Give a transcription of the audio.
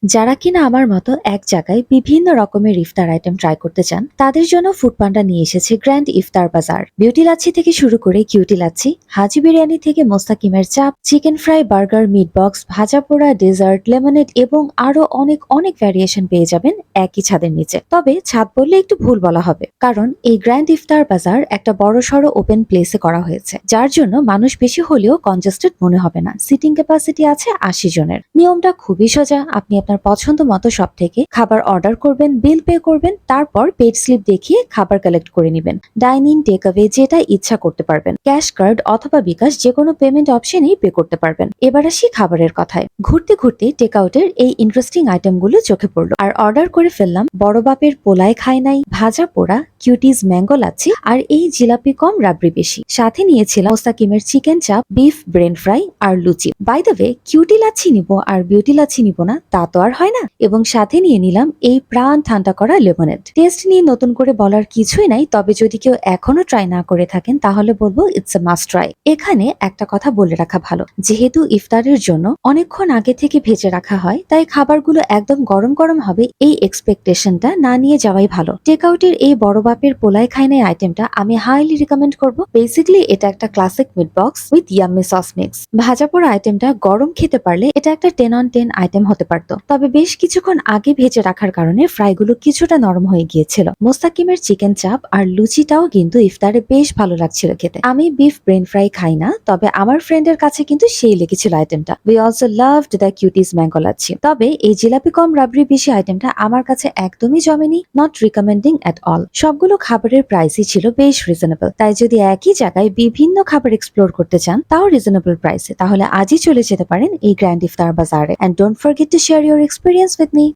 যারা কিনা আমার মতো এক জায়গায় বিভিন্ন রকমের ইফতার আইটেম ট্রাই করতে চান তাদের জন্য ফুড পান্ডা নিয়ে এসেছে গ্র্যান্ড ইফতার বাজার। বিউটি লাচ্ছি থেকে শুরু করে কিউটি লাচ্ছি, হাজি বিরিয়ানি থেকে মোস্তাকিমের চাপ, chicken fry, burger, meat box, ভাজা পোড়া, ডেজার্ট, লেমনেড এবং আরো অনেক অনেক ভ্যারিয়েশন পেয়ে যাবেন একই ছাদের নিচে। তবে ছাদ বললে একটু ভুল বলা হবে, কারণ এই গ্র্যান্ড ইফতার বাজার একটা বড় সড়ো ওপেন প্লেসে করা হয়েছে, যার জন্য মানুষ বেশি হলেও কনজেস্টেড মনে হবে না। সিটিং ক্যাপাসিটি আছে ৮০ জনের। নিয়মটা খুবই সোজা। আপনি আপনার পছন্দ মতো সব থেকে খাবার অর্ডার করবেন, বিল পে করবেন, তারপর পেড স্লিপ দেখিয়ে খাবার কালেক্ট করে নেবেন। ডাইনিং, টেক অ্যাওয়ে যেটা ইচ্ছা করতে পারবেন। ক্যাশ কার্ড অথবা বিকাশ যে কোনো পেমেন্ট অপশনেই পে করতে পারবেন। এবার আসি খাবারের কথায়। ঘুরতে ঘুরতে টেক আউটের এই ইন্টারেস্টিং আইটেমগুলো চোখে পড়লো, আর অর্ডার করে ফেললাম বড় বাপের পোলায় খায় নাই, ভাজা পোড়া, কিউটিজ ম্যাঙ্গো লাচ্ছি, আর এই জিলাপি কম রাবড়ি বেশি। সাথে নিয়েছিলাম মোস্তাকিমের চিকেন চাপ, বিফ ব্রেন ফ্রাই আর লুচি। বাই দ্য ওয়ে, কিউটি লাচ্ছি নিব আর বিউটি লাচ্ছি নিব না তা তো আর হয় না। এবং সাথে নিয়ে নিলাম এই প্রাণ ঠান্ডা করা লেমনেড। টেস্ট নিয়ে নতুন করে বলার কিছুই নাই, তবে যদি কেউ এখনো ট্রাই না করে থাকেন তাহলে বলবো ইটস এ মাস্ট ট্রাই। এখানে একটা কথা বলে রাখা ভালো, যেহেতু ইফতারের জন্য অনেকক্ষণ আগে থেকে ভেজে রাখা হয়, তাই খাবারগুলো একদম গরম গরম হবে এই এক্সপেকটেশনটা না নিয়ে যাওয়াই ভালো। টেক আউটের এই বড় বাপের পোলায় খায় নাই আইটেমটা আমি হাইলি রিকমেন্ড করব। বেসিক্যালি এটা একটা classic meat box with yummy sauce mix. ভাজা পোড়া আইটেমটা গরম খেতে পারলে এটা একটা 10 on 10 আইটেম হতে পারত, তবে বেশ কিছুক্ষণ আগে ভেজে রাখার কারণে ফ্রাইগুলো কিছুটা নরম হয়ে গিয়েছিল। মোস্তাকিমের চিকেন চাপ আর লুচিটাও কিন্তু ইফতারে বেশ ভালো লাগছিল খেতে। আমি বিফ ব্রেন ফ্রাই খাই না, তবে আমার ফ্রেন্ডের কাছে কিন্তু সেই লেগেছিল আইটেমটা। We also loved the cuties mango lassi. তবে এই জিলাপি কম রাবড়ি বেশি আইটেমটা আমার কাছে একদমই জমেনি, নট রিকমেন্ডিং এট অল। সবগুলো খাবারের প্রাইসই ছিল বেশ রিজনেবল, তাই যদি একই জায়গায় বিভিন্ন খাবার এক্সপ্লোর করতে চান তাও রিজনেবল প্রাইসে, তাহলে আজই চলে যেতে পারেন এই গ্র্যান্ড ইফতার বাজারে। And don't forget to share your experience with me.